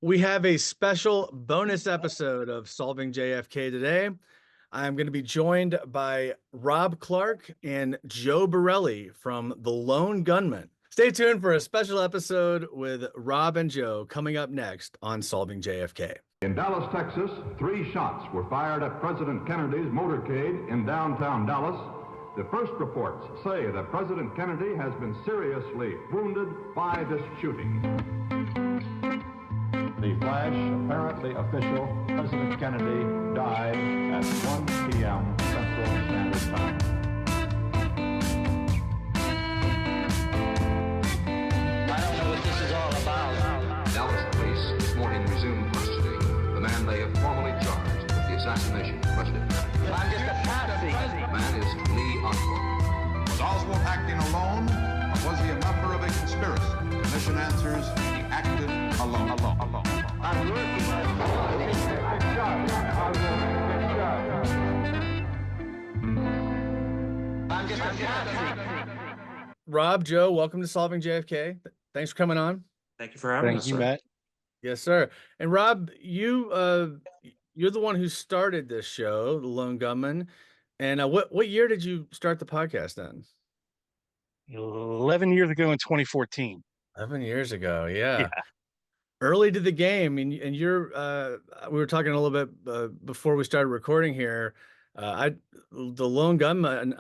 We have a special bonus episode of Solving JFK today. I'm going to be joined by Rob Clark and Joe Borelli from the Lone Gunman. Stay tuned for a special episode with Rob and Joe coming up next on Solving JFK. In Dallas, Texas, 3 shots were fired at President Kennedy's motorcade in downtown Dallas. The first reports say that President Kennedy has been seriously wounded by this shooting. The flash, apparently official, President Kennedy died at 1 p.m. Central Standard Time. I don't know what this is all about. Dallas police this morning resumed questioning the man they have formally charged with the assassination of President Kennedy. I'm just a patsy. The man is Lee Oswald. Was Oswald acting alone, or was he a member of a conspiracy? The commission answers, he acted alone. I'm working I'm just a patsy. Rob, Joe, welcome to Solving JFK. Thanks for coming on. Thank you for having us. Thank you, sir. Matt. Yes, sir. And Rob, you're the one who started this show, the Lone Gunman. And what year did you start the podcast then? 11 years ago in 2014. 11 years ago, yeah. Yeah. Early to the game, and you're we were talking a little bit before we started recording here. The Lone Gunman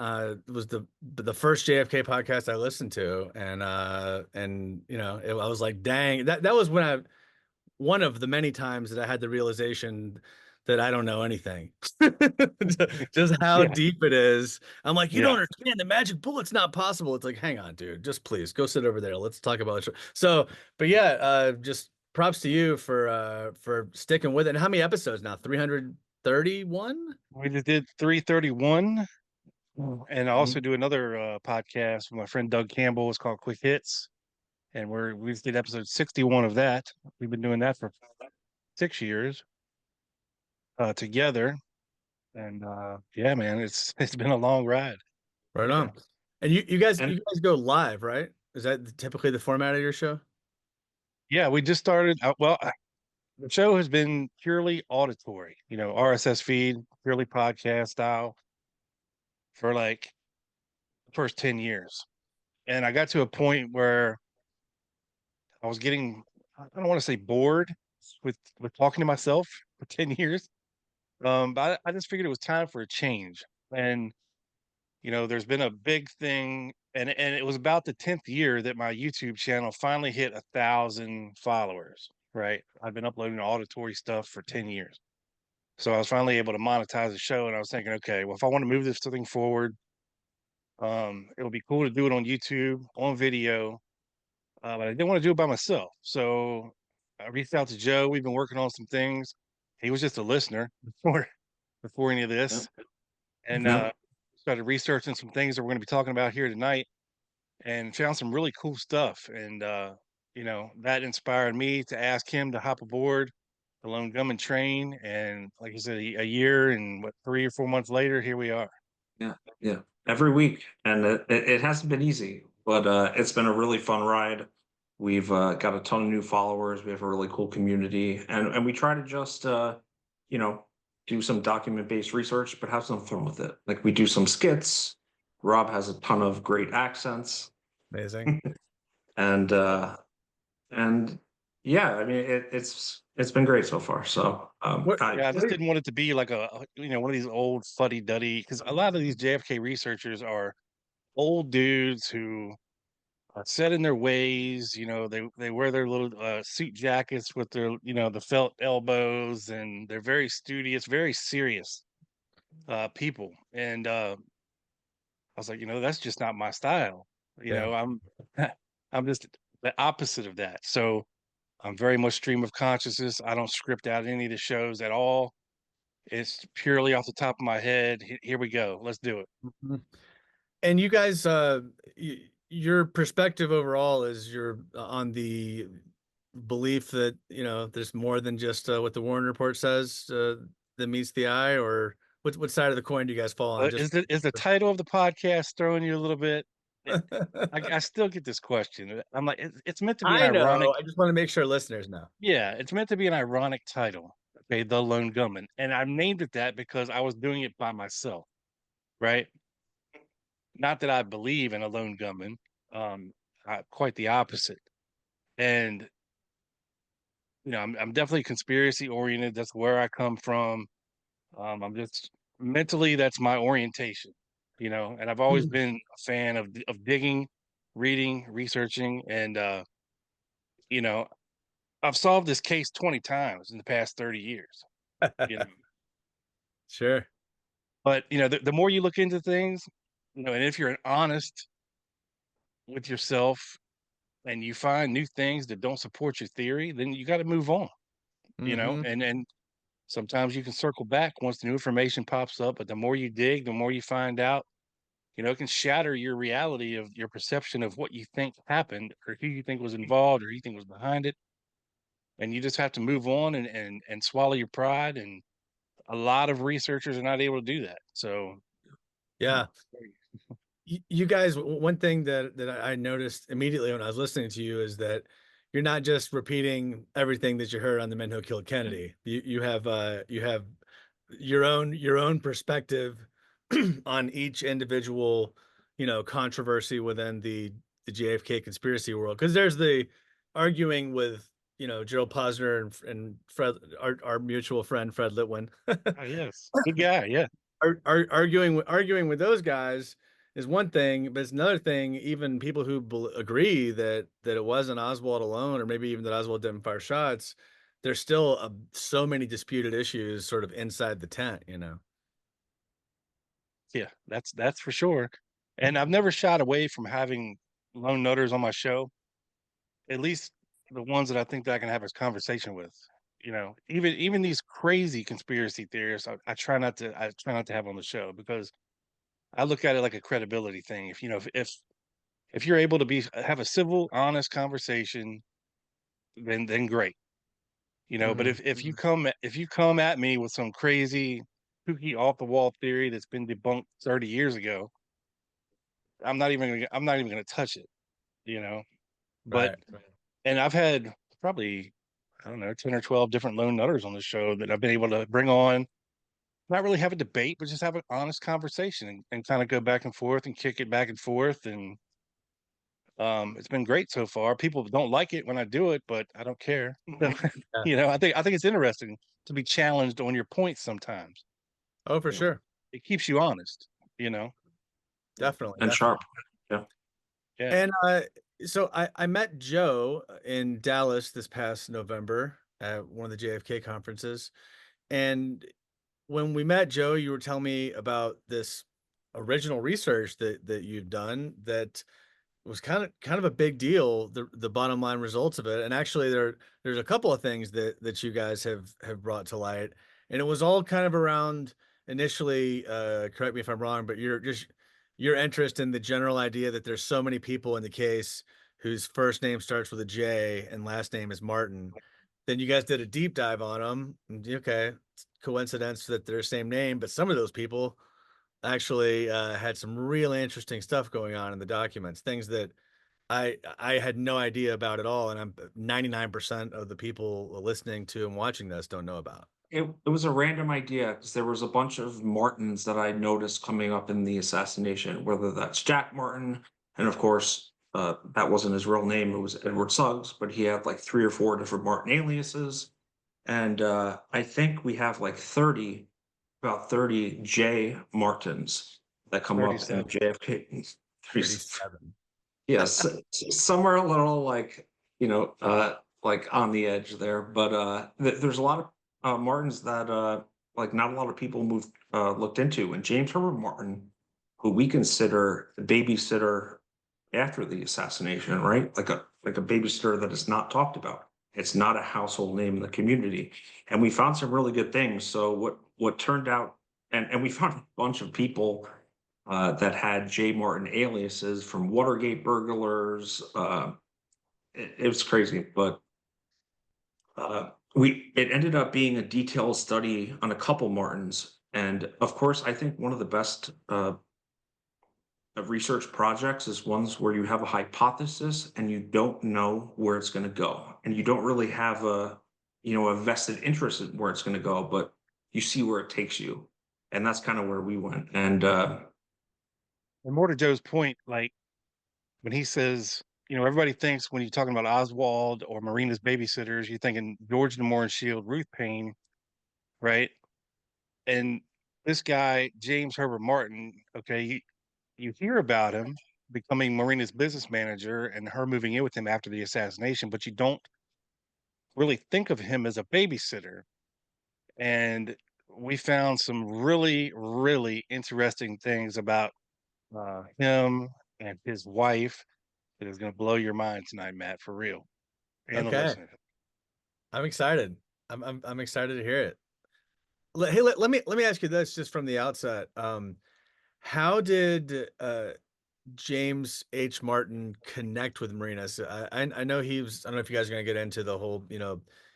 was the first JFK podcast I listened to, and you know, I was like, dang, that was when one of the many times that I had the realization that I don't know anything, just how deep it is. I'm like, you don't understand, the magic bullet's not possible. It's like, hang on, dude, just please go sit over there. Let's talk about it. So, but yeah, just props to you for sticking with it. And how many episodes now? 331? We just did 331. And I also do another podcast with my friend Doug Campbell. It's called Quick Hits. And we did episode 61 of that. We've been doing that for 6 years together. And yeah, man, it's been a long ride. Right on. And you guys go live, right? Is that typically the format of your show? Yeah, we just started. The show has been purely auditory, RSS feed, purely podcast style for like the first 10 years. And I got to a point where I was getting, I don't want to say bored with talking to myself for 10 years. But I just figured it was time for a change. And, there's been a big thing, and it was about the 10th year that my YouTube channel finally hit 1,000 followers, right? I've been uploading auditory stuff for 10 years. So I was finally able to monetize the show, and I was thinking, okay, well, if I want to move this thing forward, it'll be cool to do it on YouTube, on video, but I didn't want to do it by myself. So I reached out to Joe. We've been working on some things. He was just a listener before any of this, and started researching some things that we're going to be talking about here tonight, and found some really cool stuff. And that inspired me to ask him to hop aboard the Lone Gunman train. And like you said, a year and 3 or 4 months later, here we are. Yeah. Every week, and it hasn't been easy, but it's been a really fun ride. We've got a ton of new followers. We have a really cool community, and we try to just do some document-based research, but have some fun with it. Like, we do some skits. Rob has a ton of great accents. Amazing. and yeah, I mean, it's been great so far. So I just didn't want it to be like one of these old fuddy-duddy, because a lot of these JFK researchers are old dudes who are set in their ways. They wear their little suit jackets with their the felt elbows, and they're very studious, very serious people. And I was like, that's just not my style. I'm just the opposite of that. So I'm very much stream of consciousness. I don't script out any of the shows at all. It's purely off the top of my head. Here we go. Let's do it. Mm-hmm. And you guys, your perspective overall is you're on the belief that, there's more than just what the Warren Report says that meets the eye, or what side of the coin do you guys fall on? Is the title of the podcast throwing you a little bit? I still get this question. I'm like, it's meant to be an I ironic. know. I just want to make sure listeners know. Yeah, it's meant to be an ironic title. Okay, the Lone Gunman, and I named it that because I was doing it by myself, right? Not that I believe in a lone gunman, um, quite the opposite. And I'm definitely conspiracy oriented. That's where I come from. I'm just mentally, that's my orientation, and I've always been a fan of digging, reading, researching, and you know, I've solved this case 20 times in the past 30 years, you know. Sure. But the more you look into things, and if you're honest with yourself and you find new things that don't support your theory, then you got to move on, Hmm. and sometimes you can circle back once the new information pops up, but the more you dig, the more you find out, it can shatter your reality of your perception of what you think happened or who you think was involved or who you think was behind it. And you just have to move on and swallow your pride. And a lot of researchers are not able to do that. So Yeah. You guys, one thing that I noticed immediately when I was listening to you is that you're not just repeating everything that you heard on The Men Who Killed Kennedy. You have your own perspective on each individual, controversy within the JFK conspiracy world. Because there's the arguing with, Gerald Posner and Fred, our mutual friend Fred Litwin. oh, yes, good guy. Yeah. Arguing with those guys is one thing, but it's another thing. Even people who agree that it wasn't Oswald alone, or maybe even that Oswald didn't fire shots, there's still so many disputed issues sort of inside the tent. Yeah, that's for sure. And I've never shied away from having lone nutters on my show, at least the ones that I think that I can have a conversation with. Even these crazy conspiracy theorists, I try not to have on the show because I look at it like a credibility thing. If you're able to have a civil, honest conversation, then great. But Mhm. if you come at me with some crazy, kooky, off the wall theory that's been debunked 30 years ago, I'm not even gonna touch it. You know, but Right. and I've had probably, I don't know, 10 or 12 different lone nutters on the show that I've been able to bring on, not really have a debate, but just have an honest conversation and kind of go back and forth and kick it back and forth. And it's been great so far. People don't like it when I do it, but I don't care. Yeah. I think it's interesting to be challenged on your points sometimes. Oh, for You know, sure. it keeps you honest, you know. Definitely. And Definitely. sharp. Yeah. Yeah. And so I met Joe in Dallas this past November at one of the JFK conferences. And when we met Joe, you were telling me about this original research that you've done that was kind of a big deal, the bottom line results of it. And actually there's a couple of things that you guys have brought to light. And it was all kind of around initially, correct me if I'm wrong, but your interest in the general idea that there's so many people in the case whose first name starts with a J and last name is Martin. Then you guys did a deep dive on them. Okay, it's coincidence that they're the same name, but some of those people actually had some really interesting stuff going on in the documents, things that I had no idea about at all, and I'm 99% of the people listening to and watching this don't know about. It was a random idea because there was a bunch of Martins that I noticed coming up in the assassination, whether that's Jack Martin, and of course, that wasn't his real name, it was Edward Suggs, but he had like 3 or 4 different Martin aliases. And I think we have like about 30 J Martins that come up in the 37. JFK. 37. Yes, somewhere a little like, like on the edge there. But there's a lot of Martins that like not a lot of people looked into. And James Herbert Martin, who we consider the babysitter after the assassination, right? Like a babysitter that is not talked about. It's not a household name in the community. And we found some really good things. So what turned out, and we found a bunch of people that had J. Martin aliases, from Watergate burglars. It was crazy, but it ended up being a detailed study on a couple Martins. And of course, I think one of the best research projects is ones where you have a hypothesis and you don't know where it's going to go, and you don't really have a vested interest in where it's going to go, but you see where it takes you, and that's kind of where we went. And And more to Joe's point, like when he says, everybody thinks when you're talking about Oswald or Marina's babysitters, you're thinking George Namor and Shield, Ruth Payne, right? And this guy, James Herbert Martin, okay, you hear about him becoming Marina's business manager and her moving in with him after the assassination, but you don't really think of him as a babysitter. And we found some really, really interesting things about him and his wife that is going to blow your mind tonight, Matt, for real, and the Okay. listeners. I'm excited. I'm excited to hear it. Hey, let me ask you this just from the outset. How did James H. Martin connect with Marina? So I know he was. I don't know if you guys are gonna get into the whole.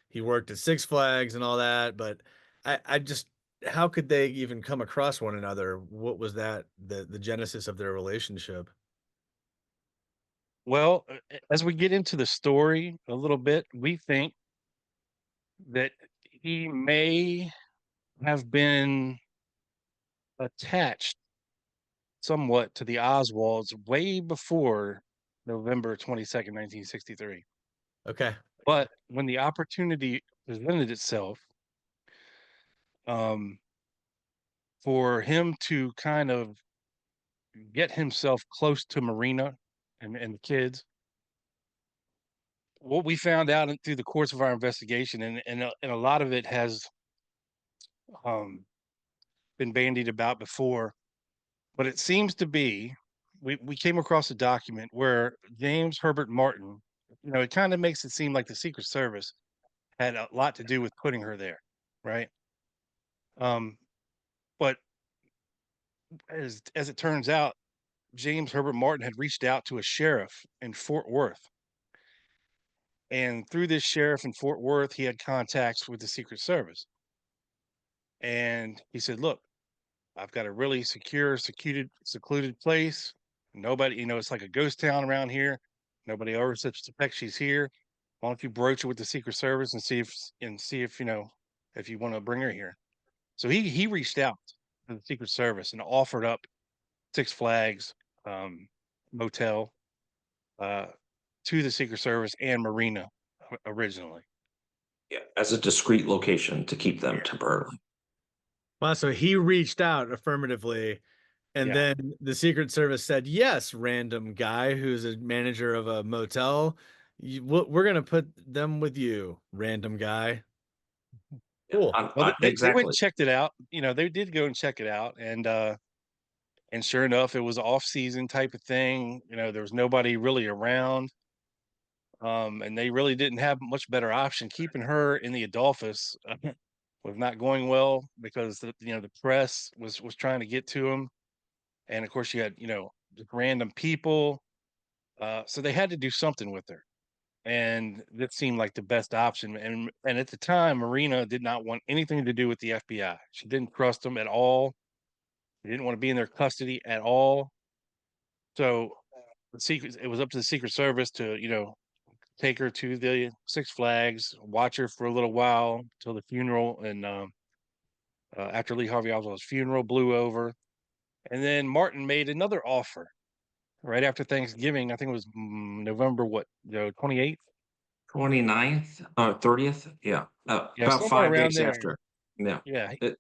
He worked at Six Flags and all that, but I just how could they even come across one another? What was that the genesis of their relationship? Well, as we get into the story a little bit, we think that he may have been attached somewhat to the Oswalds way before November 22nd, 1963. Okay. But when the opportunity presented itself, um, for him to kind of get himself close to Marina and the kids, what we found out through the course of our investigation, and a lot of it has um, been bandied about before, but it seems to be we came across a document where James Herbert Martin, it kind of makes it seem like the Secret Service had a lot to do with putting her there, right? Um, but as it turns out, James Herbert Martin had reached out to a sheriff in Fort Worth, and through this sheriff in Fort Worth, he had contacts with the Secret Service, and he said, "Look, I've got a really secure, secluded place. Nobody, it's like a ghost town around here. Nobody ever suspects she's here. Why don't you broach it with the Secret Service and see if if you want to bring her here?" So he reached out to the Secret Service and offered up Six Flags um, motel uh, to the Secret Service and Marina originally. yeah, as a discrete location to keep them temporarily. Wow. So he reached out affirmatively, and Yeah. then the Secret Service said, "Yes, random guy who's a manager of a motel. We're gonna put them with you, random guy." Yeah, Cool. Well, they went exactly. and checked it out. They did go and check it out, and sure enough, it was off season type of thing. There was nobody really around. And they really didn't have much better option. Keeping her in the Adolphus was not going well because the press was trying to get to him, and of course you had just random people. So they had to do something with her, and that seemed like the best option. And at the time, Marina did not want anything to do with the FBI. She didn't trust them at all. She didn't want to be in their custody at all. So it was up to the Secret Service to take her to the Six Flags, watch her for a little while till the funeral, and after Lee Harvey Oswald's funeral blew over, and then Martin made another offer right after Thanksgiving. I think it was November 28th. 29th or 30th, yeah, Yeah, about somewhere 5 around days there. after. Yeah. Yeah, It-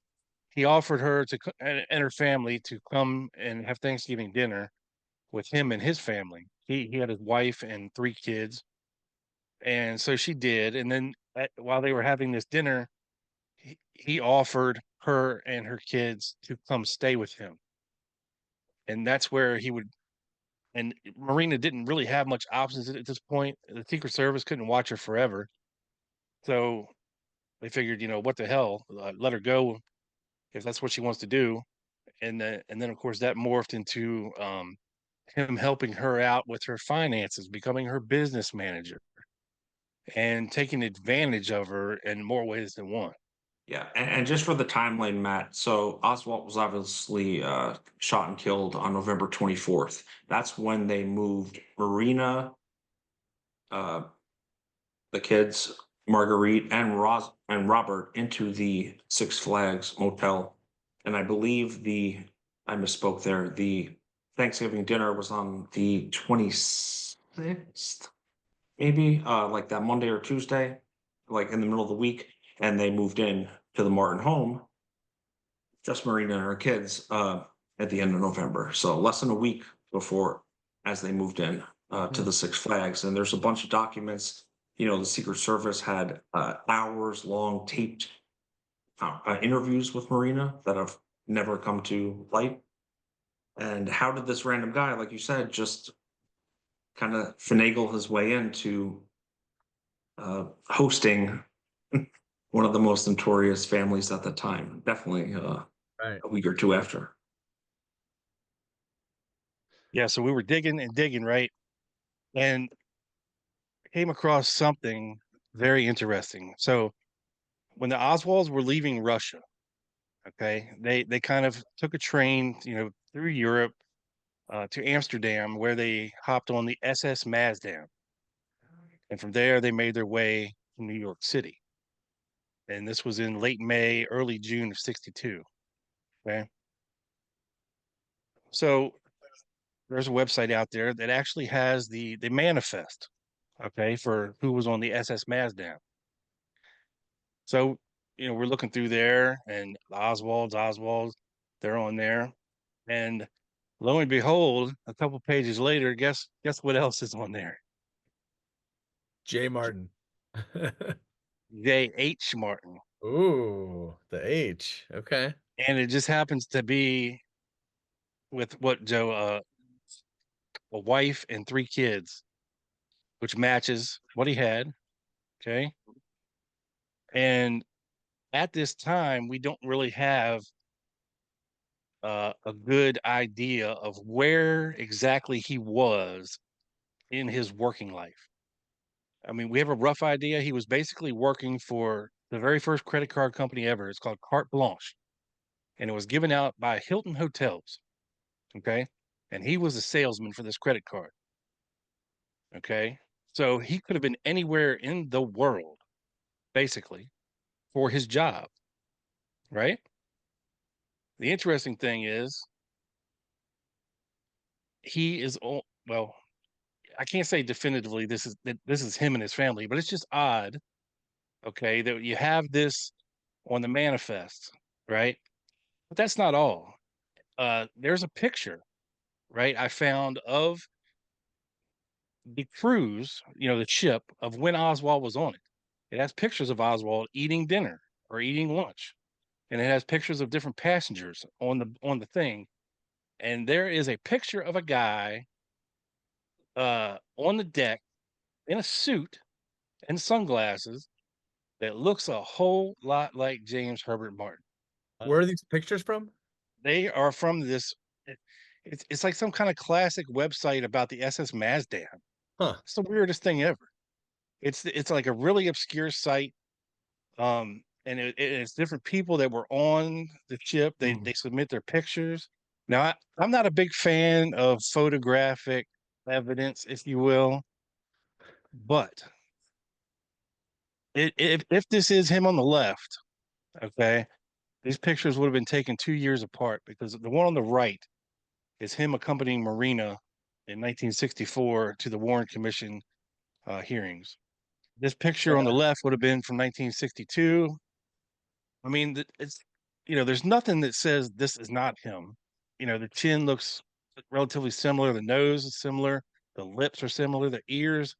he offered her and her family to come and have Thanksgiving dinner with him and his family. He had his wife and three kids, and so she did. And then while they were having this dinner, he offered her and her kids to come stay with him. And that's where he would, and Marina didn't really have much options at this point. The Secret Service couldn't watch her forever. So they figured, what the hell, let her go if that's what she wants to do. And then of course that morphed into him helping her out with her finances, becoming her business manager, and taking advantage of her in more ways than one. Yeah, and just for the timeline, Matt. So Oswald was obviously shot and killed on November 24th. That's when they moved Marina, uh, the kids, Marguerite, and Robert into the Six Flags motel. And I believe I misspoke there. The Thanksgiving dinner was on the 26th, maybe, like that Monday or Tuesday, like in the middle of the week. And they moved in to the Martin home, just Marina and her kids, at the end of November. So less than a week before, as they moved in to the Six Flags. And there's a bunch of documents. You know, the Secret Service had hours long taped interviews with Marina that have never come to light. And how did this random guy, like you said, just kind of finagle his way into hosting one of the most notorious families at the time? Definitely Right. a week or two after. Yeah, so we were digging and digging, right? And came across something very interesting. So when the Oswalds were leaving Russia, okay, they kind of took a train, through Europe to Amsterdam, where they hopped on the SS Mazdan, and from there they made their way to New York City. And this was in late May, early June of '62. Okay, so there's a website out there that actually has the manifest, okay, for who was on the SS Mazdan. So, we're looking through there, and the Oswalds, they're on there. And lo and behold, a couple pages later, guess what else is on there? J. Martin. J.H. Martin. Ooh, the H. Okay. And it just happens to be with what, Joe, a wife and 3 kids, which matches what he had. Okay. And at this time, we don't really have a good idea of where exactly he was in his working life. I mean, we have a rough idea. He was basically working for the very first credit card company ever. It's called Carte Blanche, and it was given out by Hilton Hotels. Okay. And he was a salesman for this credit card. Okay. So he could have been anywhere in the world, basically, for his job. Right. The interesting thing is, well, I can't say definitively this is him and his family, but it's just odd, okay, that you have this on the manifest, right? But that's not all. There's a picture, right, I found of the cruise, the ship, of when Oswald was on it. It has pictures of Oswald eating dinner or eating lunch, and it has pictures of different passengers on the thing. And there is a picture of a guy on the deck in a suit and sunglasses that looks a whole lot like James Herbert Martin. Where are these pictures from? They are from this. It's like some kind of classic website about the SS Mazdan. Huh. It's the weirdest thing ever. It's like a really obscure site, and it's different people that were on the ship. They submit their pictures. Now, I'm not a big fan of photographic evidence, if you will, but if this is him on the left, okay, these pictures would have been taken 2 years apart, because the one on the right is him accompanying Marina in 1964 to the Warren Commission hearings. This picture on the left would have been from 1962. I mean, there's nothing that says this is not him. The chin looks relatively similar, the nose is similar, the lips are similar, the ears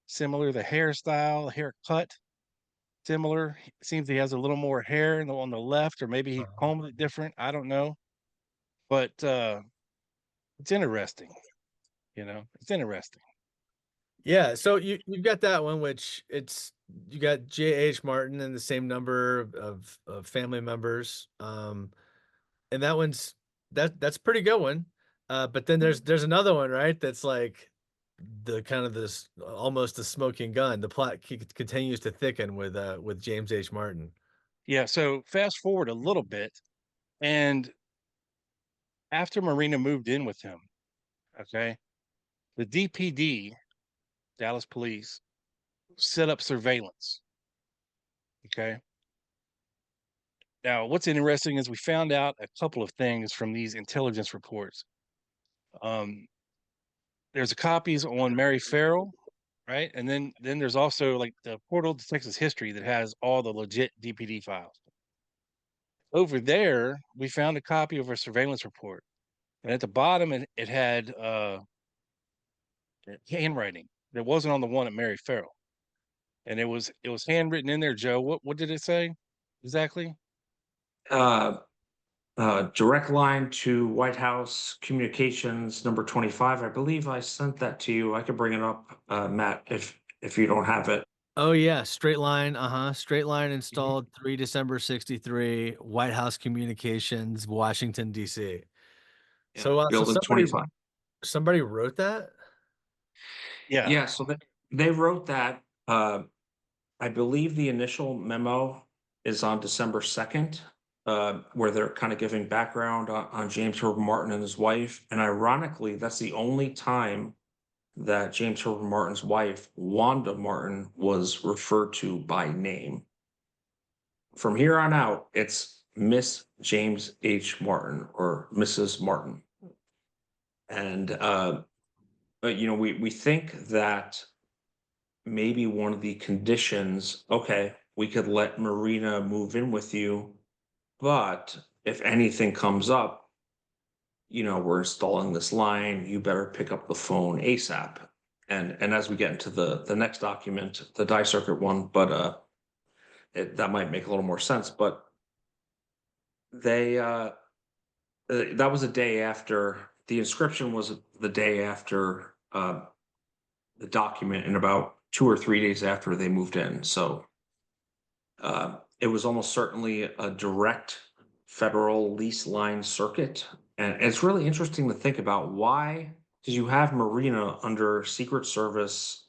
similar, the hairstyle, the haircut similar. It seems he has a little more hair on the left, or maybe he combed it different. I don't know, but it's interesting. It's interesting. Yeah, so you've got that one, which you got J.H. Martin and the same number of family members. And that's a pretty good one. But then there's another one, right? That's like the kind of this almost a smoking gun. The plot continues to thicken with James H. Martin. Yeah, so fast forward a little bit, and after Marina moved in with him, okay, the DPD, Dallas Police, set up surveillance. Okay. Now, what's interesting is we found out a couple of things from these intelligence reports. Um, there's copies on Mary Farrell, right? And then there's also like the Portal to Texas History that has all the legit DPD files. Over there, we found a copy of a surveillance report, and at the bottom it had handwriting that wasn't on the one at Mary Farrell, and it was handwritten in there. Joe, what did it say exactly? Uh, direct line to White House Communications number 25. I believe I sent that to you. I could bring it up, Matt, if you don't have it. Oh yeah, straight line. Straight line Mhm. installed 3 December 63, White House Communications, Washington D.C. Yeah, So building 25. somebody wrote that? Yeah, Yeah, so they wrote that. I believe the initial memo is on December 2nd, where they're kind of giving background on James Herbert Martin and his wife. And ironically, that's the only time that James Herbert Martin's wife, Wanda Martin, was referred to by name. From here on out, it's Miss James H. Martin or Mrs. Martin. And we think that maybe one of the conditions, okay, we could let Marina move in with you, but if anything comes up, we're installing this line, you better pick up the phone ASAP. And as we get into the next document, the die circuit one, but that might make a little more sense. But they that was a day after the inscription was the day after the document, and about 2 or 3 days after they moved in. So it was almost certainly a direct federal lease line circuit. And it's really interesting to think about why, because you have Marina under Secret Service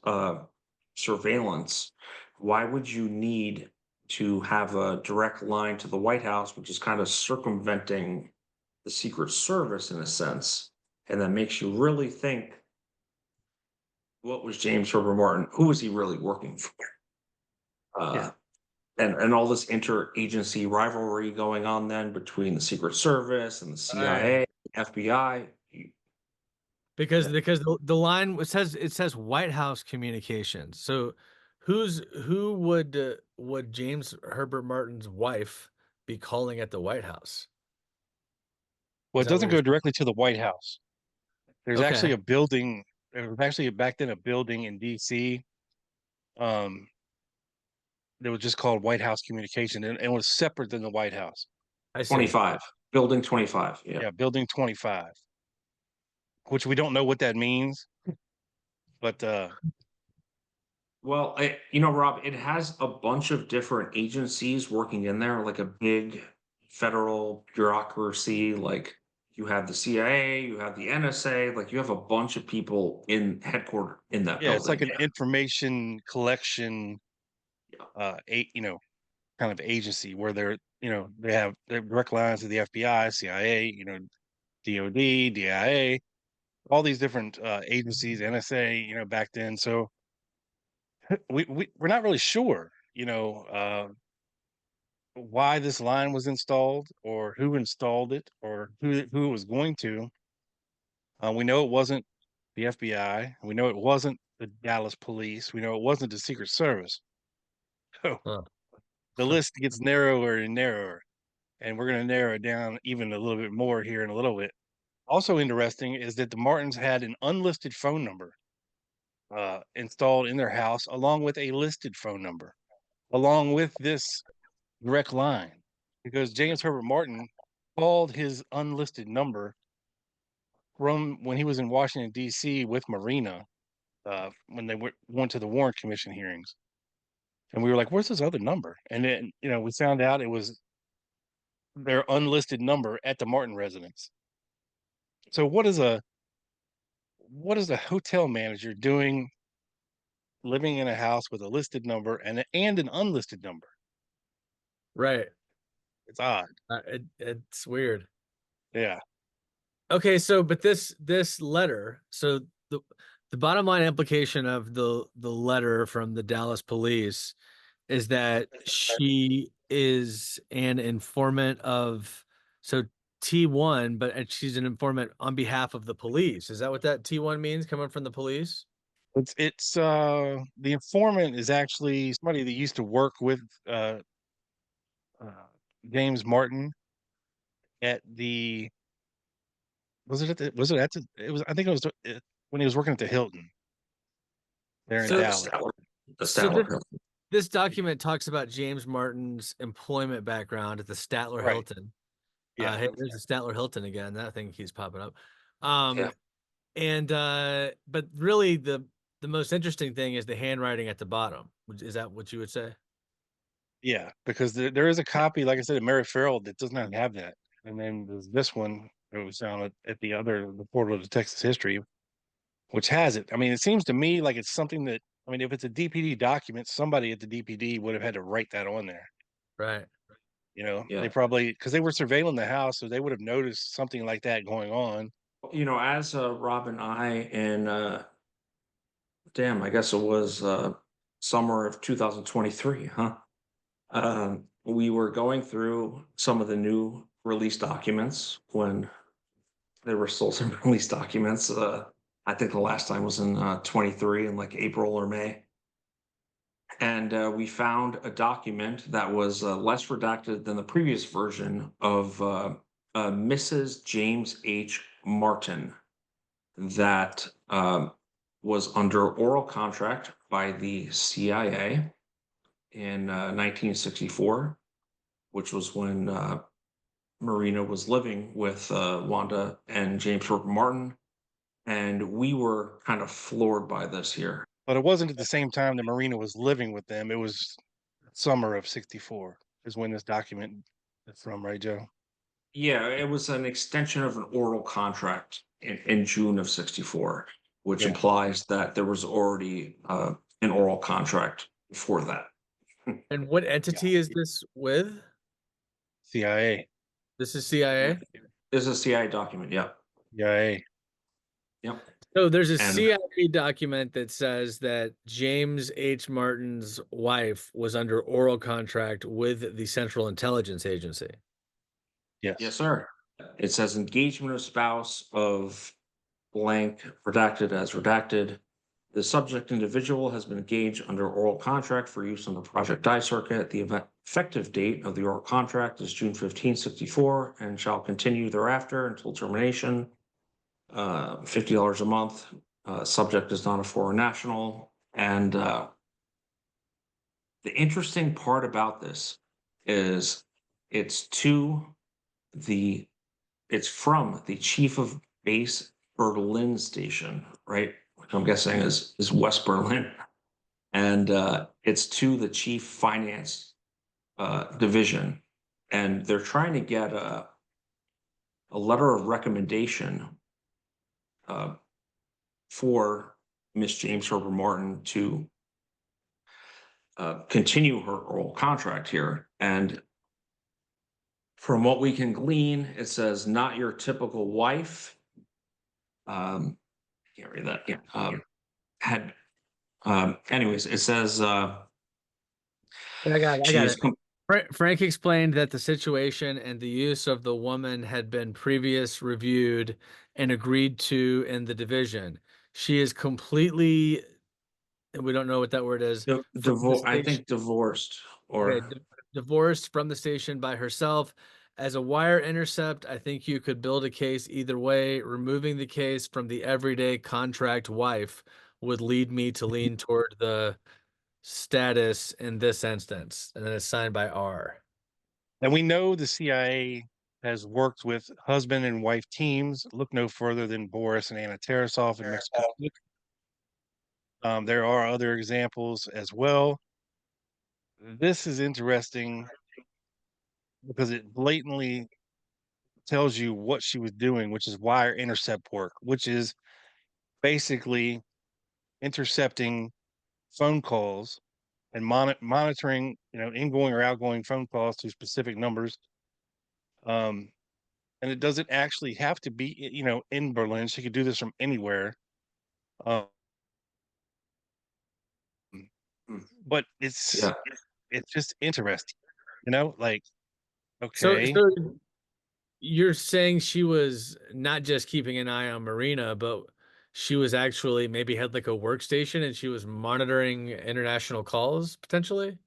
surveillance. Why would you need to have a direct line to the White House, which is kind of circumventing the Secret Service in a sense? And that makes you really think, what was James Herbert Martin? Who was he really working for? yeah. Uh, and all this interagency rivalry going on then between the Secret Service and the Right. CIA, FBI. Because the line it says White House Communications. So who would James Herbert Martin's wife be calling at the White House? Well, Is it that what doesn't you're go directly to the White House. There's actually Okay. a building. There was actually back then a building in DC. Um, that was just called White House Communication, and was separate than the White House. I see. 25, building 25. Yeah. Yeah, Building 25, which we don't know what that means, but Well, Rob, it has a bunch of different agencies working in there, like a big federal bureaucracy. Like you have the CIA, you have the NSA, like you have a bunch of people in headquartered in that yeah, it's like building. an information collection, kind of agency where they have direct lines to the FBI, CIA, DOD, DIA, all these different agencies, NSA, back then. So we're not really sure, why this line was installed or who installed it or who it was going to. We know it wasn't the FBI. We know it wasn't the Dallas police. We know it wasn't the Secret Service. So Huh. the list gets narrower and narrower, and we're going to narrow it down even a little bit more here in a little bit. Also interesting is that the Martins had an unlisted phone number installed in their house, along with a listed phone number, along with this direct line, because James Herbert Martin called his unlisted number from when he was in Washington D.C. with Marina when they went to the Warren Commission hearings, and we were like, "Where's this other number?" And then we found out it was their unlisted number at the Martin residence. So what is a hotel manager doing living in a house with a listed number and an unlisted number? Right. It's odd. It's weird. Yeah. Okay, so but this letter, so the bottom line implication of the letter from the Dallas police is that she is an informant of, so T1, but she's an informant on behalf of the police. Is that what that T1 means, coming from the police? It's the informant is actually somebody that used to work with uh James Martin at the it was, I think it was when he was working at the Hilton there in So Dallas. The so Statler. this document talks about James Martin's employment background at the Statler Right. Hilton. Yeah. Hey, there's the Statler Hilton again. That thing keeps popping up. Yeah. And but really the most interesting thing is the handwriting at the bottom. Is that what you would say? Yeah, because there is a copy, like I said, of Mary Farrell that does not have that. And then there's this one that was found at the portal of the Texas history, which has it. I mean, it seems to me like it's something that, I mean, if it's a DPD document, somebody at the DPD would have had to write that on there. Right. You know, Yeah. they probably, because they were surveilling the house, so they would have noticed something like that going on. You know, as Rob and I in damn, I guess it was summer of 2023, huh? We were going through some of the new release documents when there were still some release documents. I think the last time was in 23 in like April or May. And we found a document that was less redacted than the previous version of Mrs. James H. Martin that was under oral contract by the CIA in 1964, which was when Marina was living with Wanda and James Herbert Martin. And we were kind of floored by this here. But it wasn't at the same time that Marina was living with them. It was summer of 64 is when this document is from, right, Joe? Yeah, it was an extension of an oral contract in June of 64, which Yeah. implies that there was already an oral contract before that. And what entity is this with? CIA. This is CIA. This is a CIA document. Yeah. CIA. Yep. So there's a And- CIA document that says that James H. Martin's wife was under oral contract with the Central Intelligence Agency. Yes. Yes, sir. It says engagement of spouse of blank redacted as redacted. The subject individual has been engaged under oral contract for use on the Project Die circuit. The effective date of the oral contract is June 15, 64, and shall continue thereafter until termination. $50 a month. Subject is not a foreign national. And the interesting part about this is it's from the chief of base Berlin station, right? Which I'm guessing is West Berlin. And it's to the chief finance division. And they're trying to get a letter of recommendation for Miss James Herbert Martin to continue her oral contract here. And from what we can glean, it says not your typical wife. I can't read that. Yeah. Anyways, it says I got it. Frank explained that the situation and the use of the woman had been previous reviewed and agreed to in the division. She is completely, and we don't know what that word is. I think divorced or Okay, divorced from the station by herself. As a wire intercept, I think you could build a case either way. Removing the case from the everyday contract wife would lead me to lean toward the status in this instance, and then it's signed by R. And we know the CIA has worked with husband and wife teams. Look no further than Boris and Anna Tarasov in Mexico. There are other examples as well. This is interesting because it blatantly tells you what she was doing, which is wire intercept work, which is basically intercepting phone calls and monitoring, ingoing or outgoing phone calls to specific numbers. And it doesn't actually have to be, in Berlin. She could do this from anywhere. Um, but Yeah. it's just interesting, like, So, okay, so you're saying she was not just keeping an eye on Marina, but she was actually maybe had like a workstation and she was monitoring international calls potentially?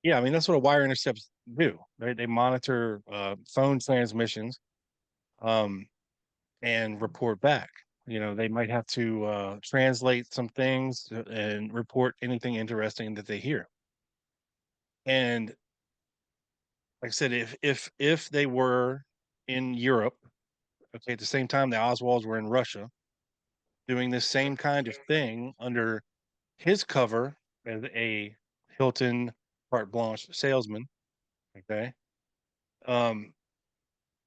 yeah, I mean that's what a wire intercepts do, right? They monitor phone transmissions, um, and report back. They might have to translate some things and report anything interesting that they hear. And like I said, if they were in Europe, okay, at the same time the Oswalds were in Russia doing this same kind of thing under his cover as a Hilton carte blanche salesman, okay.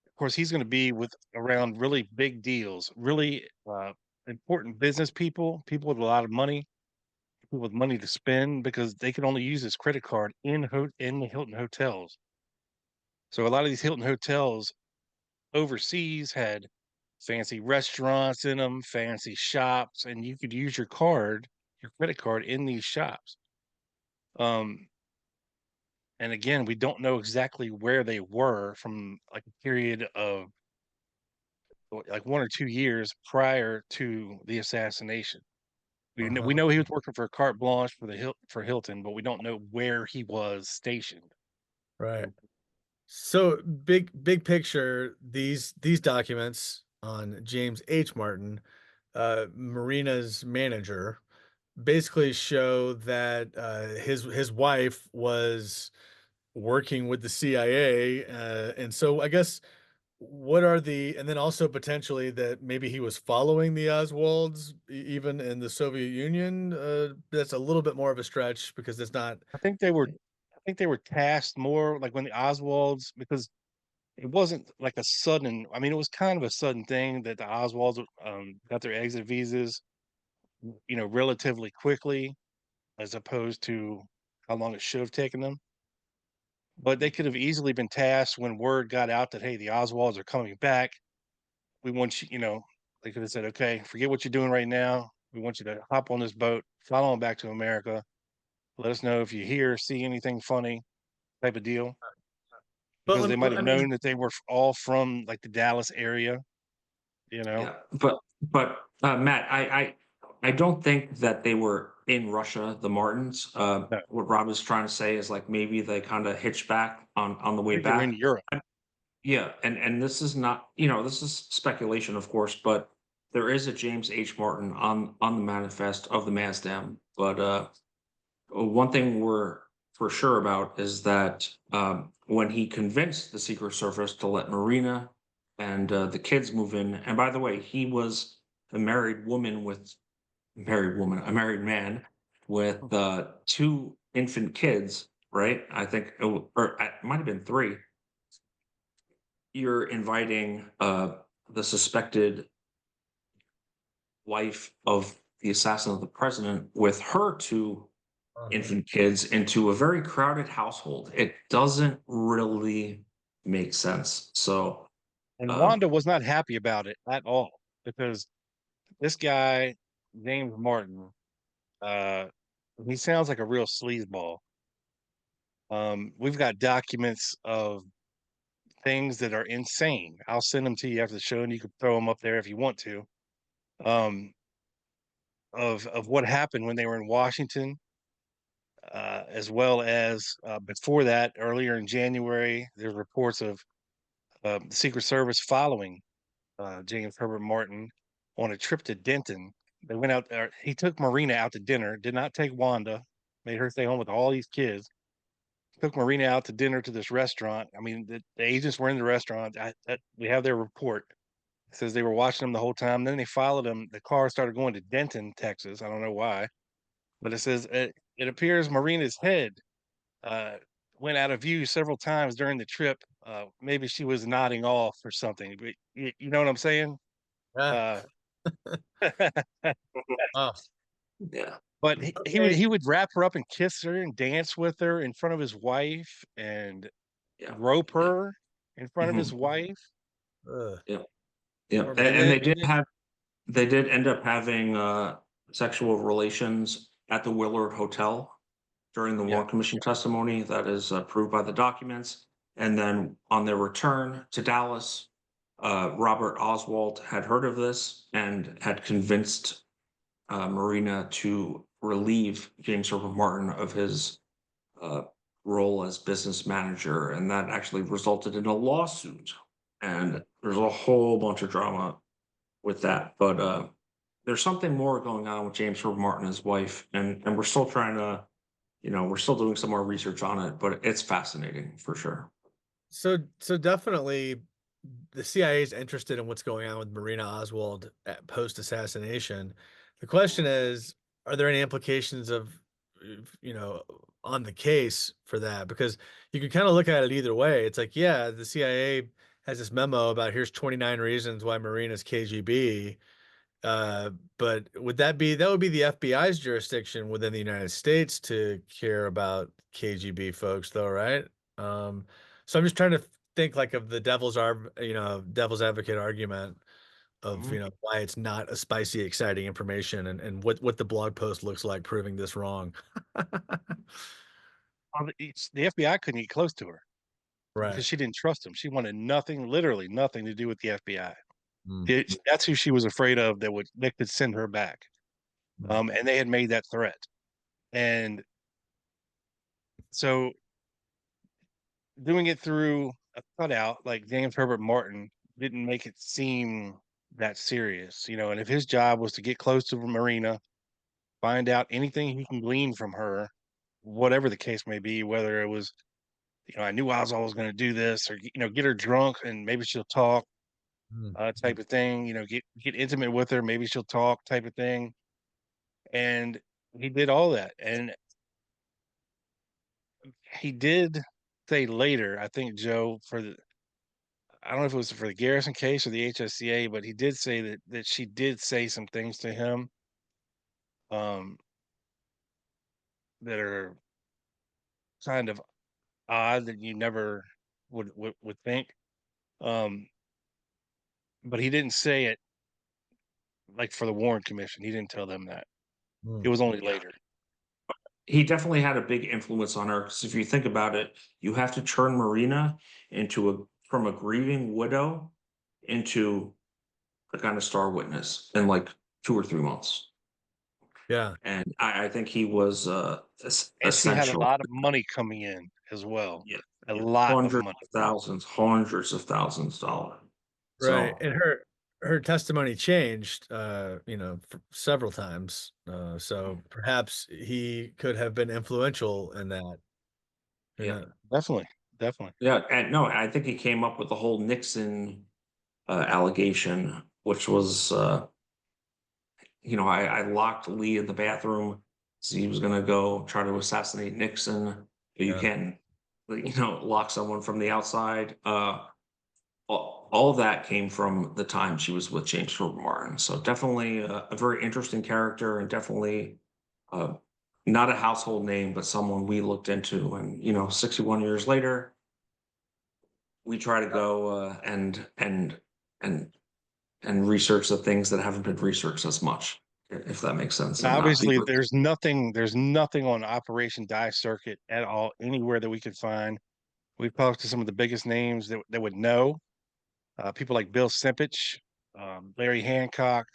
Of course, he's going to be with around really big deals, really important business people, people with a lot of money, people with money to spend because they can only use his credit card in the Hilton hotels. So a lot of these Hilton hotels overseas had fancy restaurants in them, fancy shops, and you could use your credit card in these shops. Um, and again, we don't know exactly where they were from like a period of like 1 or 2 years prior to the assassination. We Uh-huh. know he was working for carte blanche for Hilton, but we don't know where he was stationed. Right. So big picture, these documents on James H. Martin, Marina's manager, basically show that his wife was working with the CIA, and so I guess what are the and then also potentially that maybe he was following the Oswalds even in the Soviet Union. That's a little bit more of a stretch because it's not. I think they were I think they were tasked more like when the Oswalds because it wasn't like a sudden I mean it was kind of a sudden thing that the Oswalds got their exit visas, relatively quickly as opposed to how long it should have taken them. But they could have easily been tasked when word got out that hey, the Oswalds are coming back. We want you, they could have said, okay, forget what you're doing right now. We want you to hop on this boat, follow them back to America. Let us know if you hear, see anything funny, type of deal. But Because they might have I mean, known that they were all from like the Dallas area, Yeah, but Matt, I don't think that they were in Russia, the Martins. No, What Rob is trying to say is like maybe they kind of hitched back on the I way think they were in back. Europe. Yeah, and this is not, this is speculation, of course, but there is a James H. Martin on the manifest of the Mazdam. But one thing we're for sure about is that when he convinced the Secret Service to let Marina and the kids move in, and by the way, he was a a married man with two infant kids, right? I think, or it might have been three. You're inviting the suspected wife of the assassin of the president with her two uh-huh. infant kids into a very crowded household. It doesn't really make sense. So, And um, Wanda was not happy about it at all because this guy, James Martin, uh, he sounds like a real sleazeball. We've got documents of things that are insane. I'll send them to you after the show, and you can throw them up there if you want to. Um, of what happened when they were in Washington, as well as before that, earlier in January, there's reports of the Secret Service following James Herbert Martin on a trip to Denton. They went out there. He took Marina out to dinner. Did not take Wanda. Made her stay home with all these kids. Took Marina out to dinner to this restaurant. I mean, the agents were in the restaurant. We have their report. It says they were watching them the whole time. Then they followed him. The car started going to Denton, Texas. I don't know why, but it says it appears Marina's head uh, went out of view several times during the trip. Maybe she was nodding off or something. But you know what I'm saying? Yeah. Uh, Oh, yeah. But Okay. he would wrap her up and kiss her and dance with her in front of his wife and Yeah. rope her in front of his Mhm. wife. Ugh. Yeah. Yeah. Poor And, man. And they did end up having sexual relations at the Willard Hotel during the yeah, Warren Commission testimony. That is proved by the documents. And then on their return to Dallas, Robert Oswald had heard of this and had convinced Marina to relieve James Herbert Martin of his uh, role as business manager. And that actually resulted in a lawsuit. And there's a whole bunch of drama with that. But there's something more going on with James Herbert Martin and his wife. And we're still trying to, we're still doing some more research on it, but it's fascinating for sure. So definitely the CIA is interested in what's going on with Marina Oswald at post-assassination. The question is, are there any implications of, you know, on the case for that? Because you can kind of look at it either way. It's like, yeah, the CIA has this memo about here's 29 reasons why Marina's KGB. But that would be the FBI's jurisdiction within the United States to care about KGB folks, though, right? So I'm just trying to think like of the devil's advocate argument of, mhm. why it's not a spicy, exciting information and what the blog post looks like proving this wrong. The FBI couldn't get close to her Right. because she didn't trust him. She wanted nothing, literally nothing to do with the FBI. Mm, That's who she was afraid of that could send her back. mm, And they had made that threat. And so doing it through a cutout like James Herbert Martin didn't make it seem that serious, and if his job was to get close to Marina, find out anything he can glean from her, whatever the case may be, whether it was, I knew Oswald was going to do this, or get her drunk and maybe she'll talk, mm, mm. type of thing, get intimate with her, maybe she'll talk, type of thing. And he did all that. And he did say later, I think, Joe, I don't know if it was for the Garrison case or the HSCA, but he did say that she did say some things to him, um, that are kind of odd that you never would think. Um, but he didn't say it like for the Warren Commission. He didn't tell them that. It Mm. was only Yeah. later. He definitely had a big influence on her because if you think about it, you have to turn Marina from a grieving widow into a kind of star witness in like 2 or 3 months. Yeah. And I think he was And she had a essential. lot of money coming in as well. Yeah, A yeah, lot of hundreds money. of thousands, hundreds of thousands of dollars. Right. So And her testimony changed, several times. So perhaps he could have been influential in that. You yeah, know, Definitely. Definitely. yeah, and no, I think he came up with the whole Nixon allegation, which was I locked Lee in the bathroom. So he was going to go try to assassinate Nixon. But you yeah. can't, lock someone from the outside. All that came from the time she was with James Herbert Martin. So definitely a very interesting character and definitely uh, not a household name, but someone we looked into. And, 61 years later, we try to go and research the things that haven't been researched as much, if that makes sense, and not be Obviously, there's nothing on Operation Die Circuit at all, anywhere that we could find. We've talked to some of the biggest names that would know, people like Bill Simpich, Larry Hancock,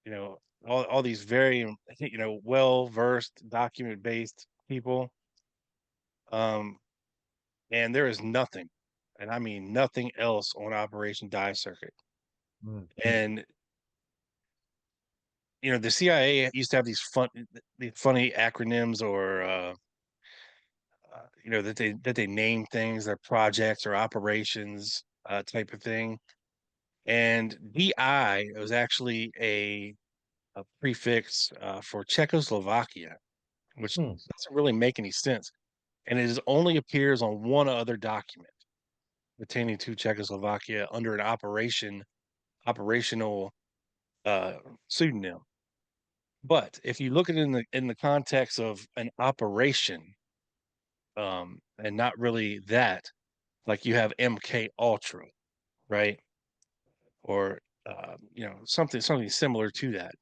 you know, all these very, well-versed, document-based people. Um, and there is nothing, and I mean nothing else on Operation Die Circuit. Mm. And the CIA used to have these funny acronyms, or that they name things, their projects or operations, type of thing. And DI was actually a prefix, for Czechoslovakia, which Hmm. doesn't really make any sense. And only appears on one other document pertaining to Czechoslovakia under an operational, uh, pseudonym. But if you look at it in the context of an operation, and not really that, like you have MK Ultra, right? Or something similar to that.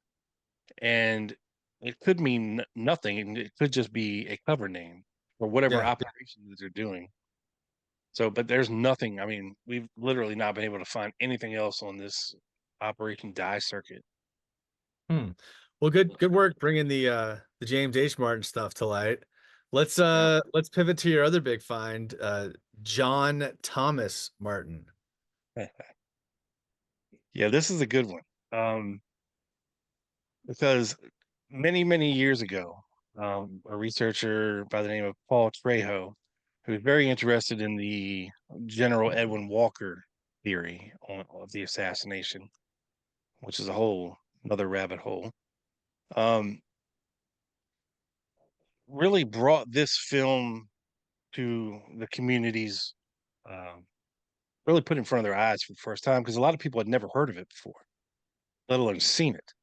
And it could mean nothing, and it could just be a cover name for whatever Yeah. operation that they're doing. So, but there's nothing. I mean, we've literally not been able to find anything else on this Operation Die Circuit. Hmm. Well, good work bringing the James H. Martin stuff to light. Let's pivot to your other big find, John Thomas Martin. Yeah, this is a good one. Because many years ago, a researcher by the name of Paul Trejo, who was very interested in the General Edwin Walker theory of the assassination, which is a whole another rabbit hole, really brought this film to the communities, really put in front of their eyes for the first time, because a lot of people had never heard of it before, let alone seen it.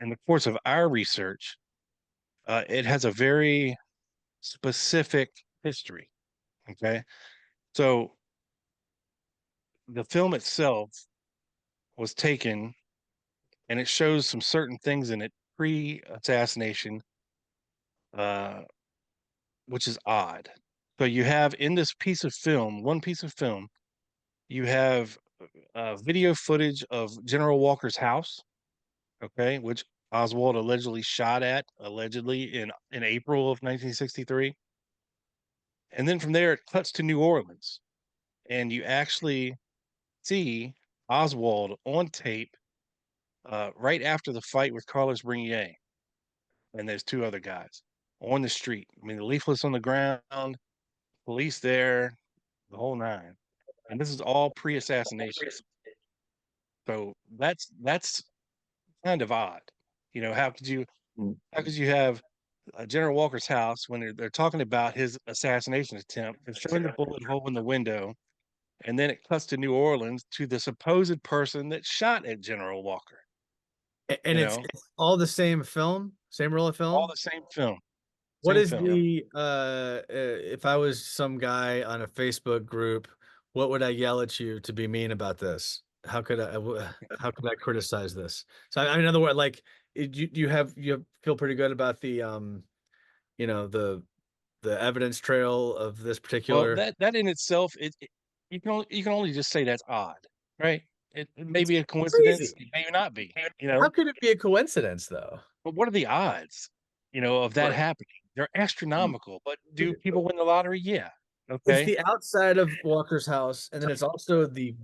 In the course of our research, it has a very specific history. Okay. So the film itself was taken, and it shows some certain things in it pre-assassination, uh, which is odd. So you have in this piece of film, one piece of film, you have video footage of General Walker's house, okay, which Oswald allegedly shot at, allegedly in April of 1963. And then from there, it cuts to New Orleans, and you actually see Oswald on tape right after the fight with Carlos Brunier and there's two other guys on the street. I mean, the leaflets on the ground, police there, the whole nine. And this is all pre-assassination. So that's kind of odd. You know, how could you have General Walker's house when they're talking about his assassination attempt and showing the bullet hole in the window, and then it cuts to New Orleans to the supposed person that shot at General Walker. And You it's know, all the same film, same roll of all film. the same film. What Same is film. the if I was some guy on a Facebook group, what would I yell at you to be mean about this? How could I criticize this? So I mean, in other words, like you feel pretty good about the the evidence trail of this Well, particular. that in itself, you can only just say that's odd, right? It may It's be a coincidence, crazy. it may not be, How could it be a coincidence though? but what are the odds, of that Right. happening? They're Mm. astronomical, but do people win the lottery? Yeah. It's Okay. the outside of Walker's house, and then it's also the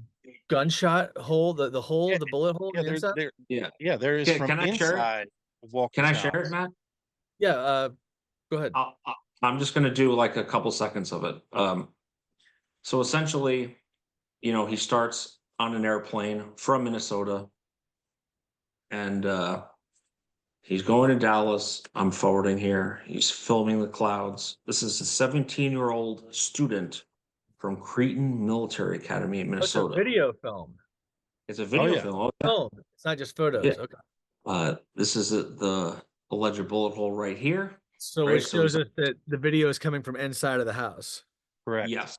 gunshot hole, the hole, Yeah, the bullet hole yeah, on the inside. Yeah. there is from Can I share it? inside of Can Walker's I share it, house. Matt? Yeah, go ahead. I'm just going to do like a couple seconds of it. So essentially, he starts on an airplane from Minnesota, and he's going to Dallas. I'm forwarding here. He's filming the clouds. This is a 17-year-old student from Cretan Military Academy in Oh, it's a Minnesota. video film. It's a video yeah. film. Oh, yeah. Film. It's not just photos. Yeah. Okay. This is the alleged bullet hole right here. So Right, it so shows he's- us that the video is coming from inside of the house. Correct. Yes.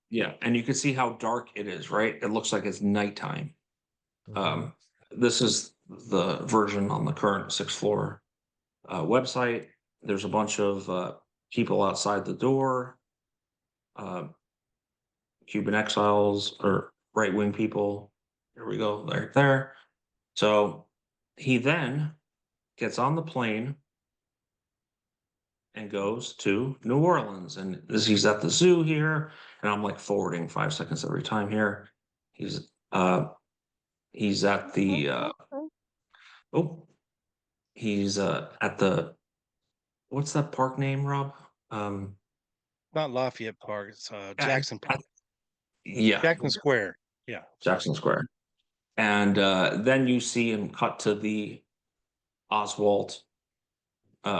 Yeah. And you can see how dark it is, right? It looks like it's nighttime. This is the version on the current 6th floor website. There's a bunch of people outside the door, Cuban exiles or right-wing people. Here we go, right there. So he then gets on the plane and goes to New Orleans. And he's at the zoo here, and I'm like forwarding 5 seconds every time here. He's at the he's at the what's that park name, Rob? Not Lafayette Park, it's Jackson Park. Yeah, Jackson Square. Yeah. Jackson Square. And then you see him cut to the Oswald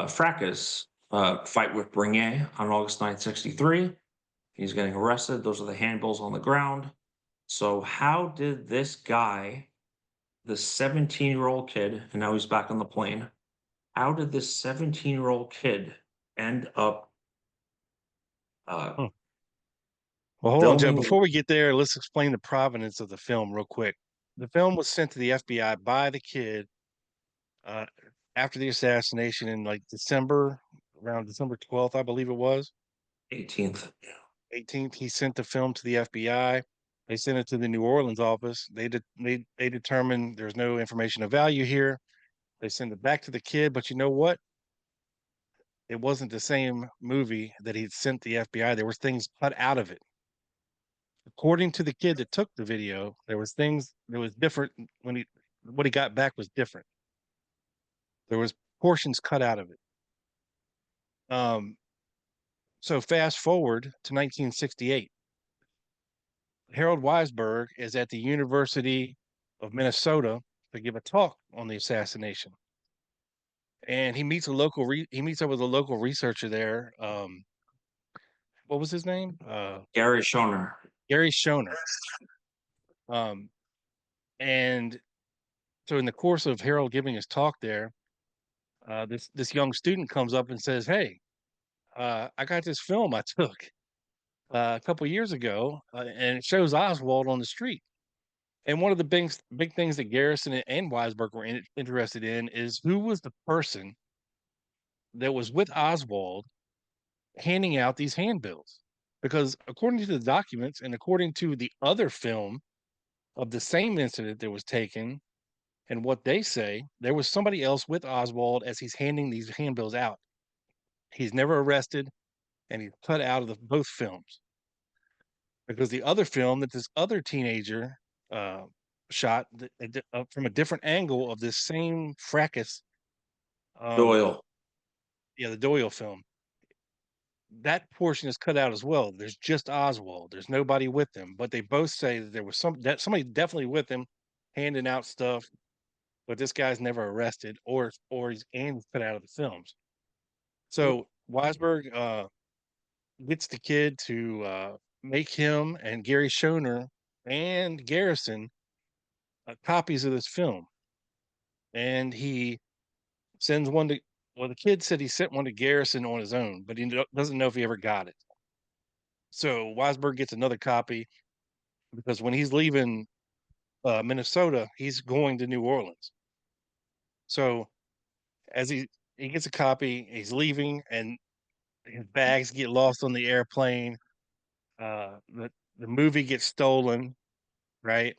fracas fight with Brunier on August 9th, 63. He's getting arrested. Those are the handbills on the ground. So how did this guy the 17-year-old kid, and now he's back on the plane. How did this 17-year-old kid end up Hmm. Well, hold on, Joe. filming? Before we get there, let's explain the provenance of the film real quick. The film was sent to the FBI by the kid uh, after the assassination in like December, around December 12th, I believe it was. 18th. 18th, he sent the film to the FBI. They sent it to the New Orleans office. They determined there's no information of value here. They sent it back to the kid, but you know what? It wasn't the same movie that he'd sent the FBI. There was things cut out of it. According to the kid that took the video, there was things that was different when he what he got back was different. There was portions cut out of it. Um, so fast forward to 1968. Harold Weisberg is at the University of Minnesota to give a talk on the assassination, and he meets he meets up with a local researcher there. What was his name? Gary Schoner. Gary Schoner. Um, and so in the course of Harold giving his talk there, this young student comes up and says, "Hey, I got this film I took a couple years ago, and it shows Oswald on the street." And one of the big things that Garrison and Weisberg were interested in is who was the person that was with Oswald handing out these handbills. Because according to the documents and according to the other film of the same incident that was taken, and what they say, there was somebody else with Oswald as he's handing these handbills out. He's never arrested, and he's cut out of both films. Because the other film that this other teenager shot from a different angle of this same fracas, Doyle. yeah, the Doyle film, that portion is cut out as well. There's just Oswald. There's nobody with him, but they both say that there was somebody definitely with him, handing out stuff. But this guy's never arrested, or he's cut out of the films. So Weisberg gets the kid to make him and Gary Schoner and Garrison copies of this film, and he sends one to. Well, the kid said he sent one to Garrison on his own, but he doesn't know if he ever got it. So Weisberg gets another copy because when he's leaving Minnesota, he's going to New Orleans. So as he gets a copy, he's leaving, and his bags get lost on the airplane. The movie gets stolen, right?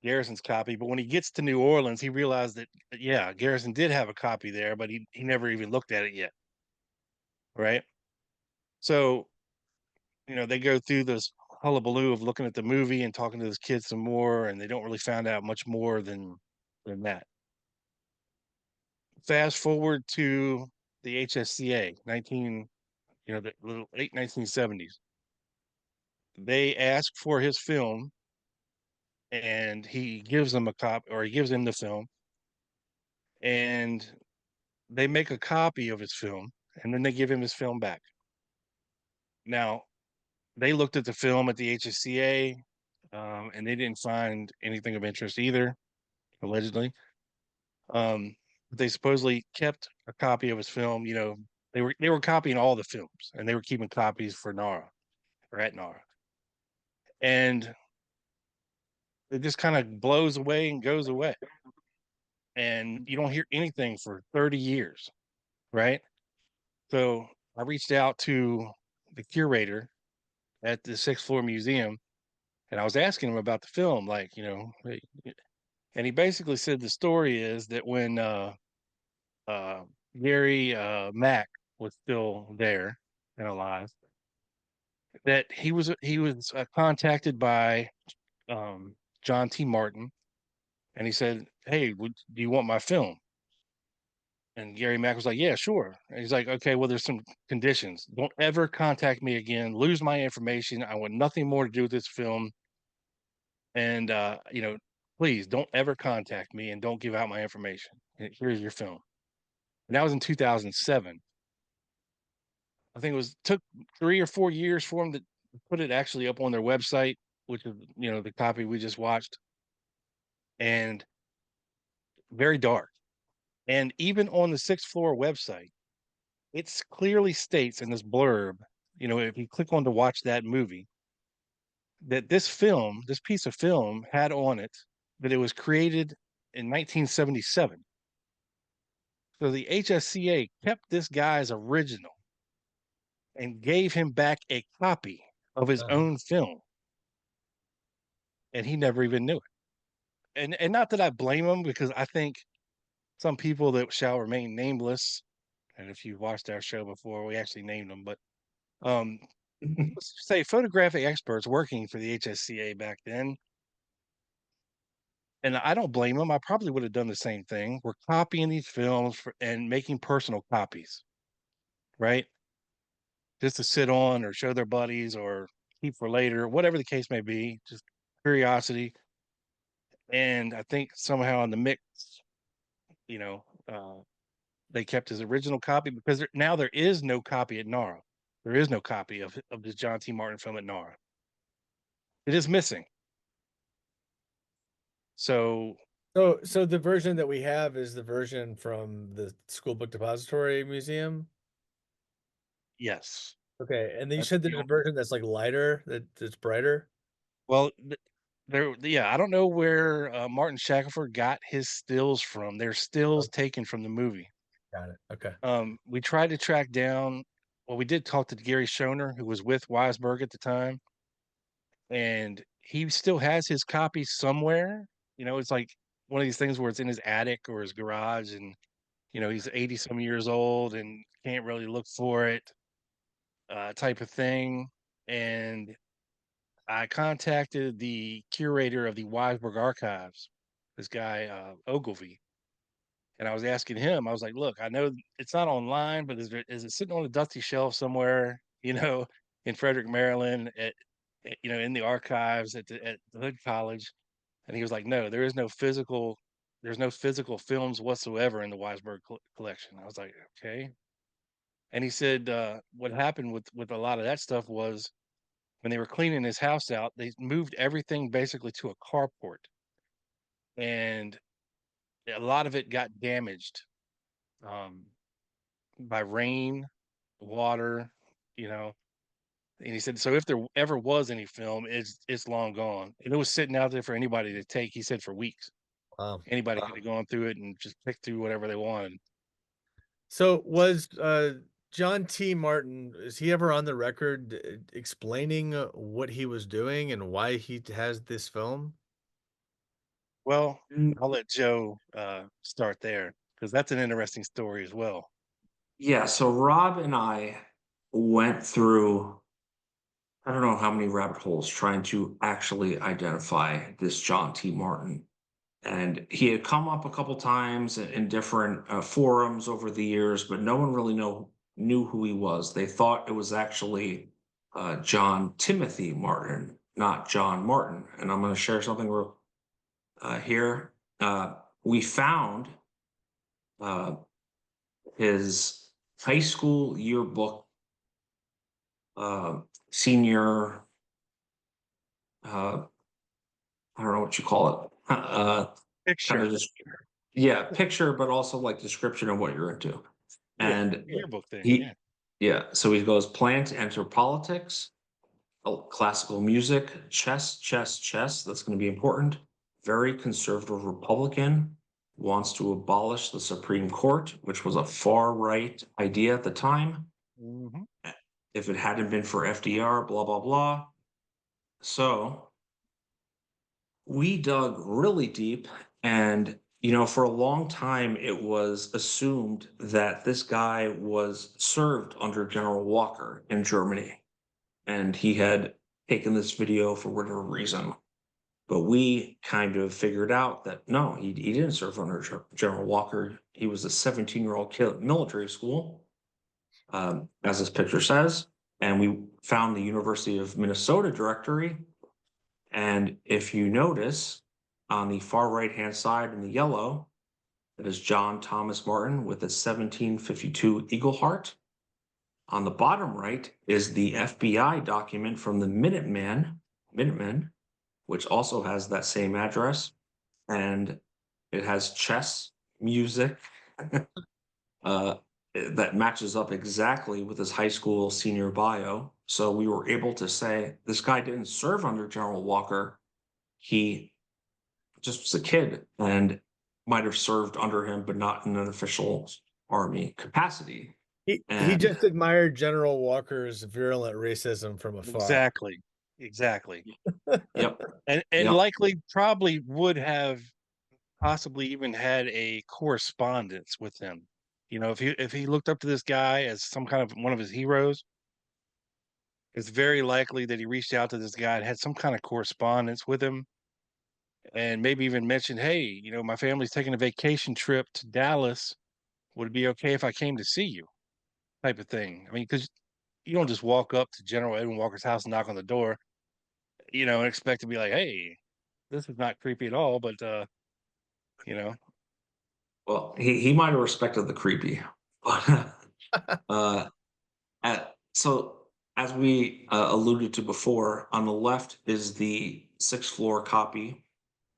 Garrison's copy, but when he gets to New Orleans, he realized that yeah, Garrison did have a copy there, but he never even looked at it yet, right? So they go through this hullabaloo of looking at the movie and talking to this kid some more, and they don't really find out much more than that. Fast forward to the HSCA, the late 1970s. They ask for his film, and he gives them a copy, or he gives them the film, and they make a copy of his film, and then they give him his film back. Now, they looked at the film at the HSCA, and they didn't find anything of interest either, allegedly. They supposedly kept a copy of his film. They were copying all the films, and they were keeping copies for NARA, or at NARA. And it just kind of blows away and goes away. And you don't hear anything for 30 years, right? So I reached out to the curator at the 6th floor museum, and I was asking him about the film, and he basically said the story is that when Gary Mack was still there and alive, that he was contacted by John T. Martin, and he said, "Hey, do you want my film?" And Gary Mack was like, "Yeah, sure." And he's like, "Okay, well, there's some conditions. Don't ever contact me again. Lose my information. I want nothing more to do with this film. And please don't ever contact me, and don't give out my information. And here's your film." And that was in 2007. I think took 3 or 4 years for them to put it actually up on their website, which is the copy we just watched. And very dark. And even on the Sixth Floor website, it clearly states in this blurb, if you click on to watch that movie, that this piece of film had on it that it was created in 1977. So the HSCA kept this guy's original and gave him back a copy of his own film, and he never even knew it. And not that I blame him, because I think some people that shall remain nameless, and if you've watched our show before, we actually named them, but let's say photographic experts working for the HSCA back then, and I don't blame them. I probably would have done the same thing. We're copying these films and making personal copies, right? Just to sit on or show their buddies or keep for later, whatever the case may be, just curiosity. And I think somehow in the mix, you know, uh, they kept his original copy, because now there is no copy at NARA. There is no copy of the John T. Martin film at NARA. It is missing. So So the version that we have is the version from the School Book Depository Museum. yes, Okay, and then you that's said the there's a only, version that's like lighter, that's brighter. well, yeah, I don't know where Martin Shackelford got his stills from. They're stills Okay, taken from the movie. got it. Okay. We tried to track down. Well, we did talk to Gary Schoner, who was with Weisberg at the time, and he still has his copy somewhere. It's like one of these things where it's in his attic or his garage, and he's 80 some years old and can't really look for it, type of thing. And I contacted the curator of the Weisberg archives, this guy Ogilvy, and I was asking him. I was like, "Look, I know it's not online, but is it sitting on a dusty shelf somewhere? In Frederick, Maryland, in the archives at the Hood College?" And he was like, "No, there is no physical. There's no physical films whatsoever in the Weisberg collection." I was like, "Okay." And he said, "What happened with a lot of that stuff was when they were cleaning his house out, they moved everything basically to a carport, and a lot of it got damaged." Um, by rain, water, you know. And he said, so if there ever was any film, it's long gone. And it was sitting out there for anybody to take. He said for weeks. Wow. Anybody could have gone through it and just picked through whatever they wanted. So was John T. Martin, is he ever on the record explaining what he was doing and why he has this film? Well, I'll let Joe start there, because that's an interesting story as well. Yeah, so Rob and I went through, I don't know how many rabbit holes trying to actually identify this John T. Martin. And he had come up a couple times in different forums over the years, but no one really knew who he was. They thought it was actually John Timothy Martin, not John Martin. And I'm going to share something real here. We found his high school yearbook, senior, I don't know what you call it. Picture. Kind of just, yeah, picture, but also like description of what you're into. And yearbook thing. he, yeah, so he goes plant anthropolitics, classical music, chess. That's going to be important. Very conservative Republican, wants to abolish the Supreme Court, which was a far right idea at the time. Mhm. If it hadn't been for FDR, blah, blah, blah. So we dug really deep, and for a long time it was assumed that this guy was served under General Walker in Germany, and he had taken this video for whatever reason. But we kind of figured out that no, he didn't serve under General Walker. He was a 17-year-old kid at military school, as this picture says. And we found the University of Minnesota directory. And if you notice on the far right-hand side in the yellow, that is John Thomas Martin with a 1752 Eagle Heart. On the bottom right is the FBI document from the Minutemen, which also has that same address. And It has chess music uh, that matches up exactly with his high school senior bio. So we were able to say this guy didn't serve under General Walker. He just was a kid and might have served under him, but not in an official army capacity. He And just admired General Walker's virulent racism from afar. Exactly. yep, And yep. likely probably would have possibly even had a correspondence with him. You know, if he looked up to this guy as some kind of one of his heroes, it's very likely that he reached out to this guy and had some kind of correspondence with him, and maybe even mentioned, "Hey, you know, my family's taking a vacation trip to Dallas. Would it be okay if I came to see you?" Type of thing. I mean, because you don't just walk up to General Edwin Walker's house and knock on the door, you know, and expect to be like, "Hey, this is not creepy at all," but you know, Well, he might have respected the creepy, but uh, so as we alluded to before, on the left is the sixth floor copy,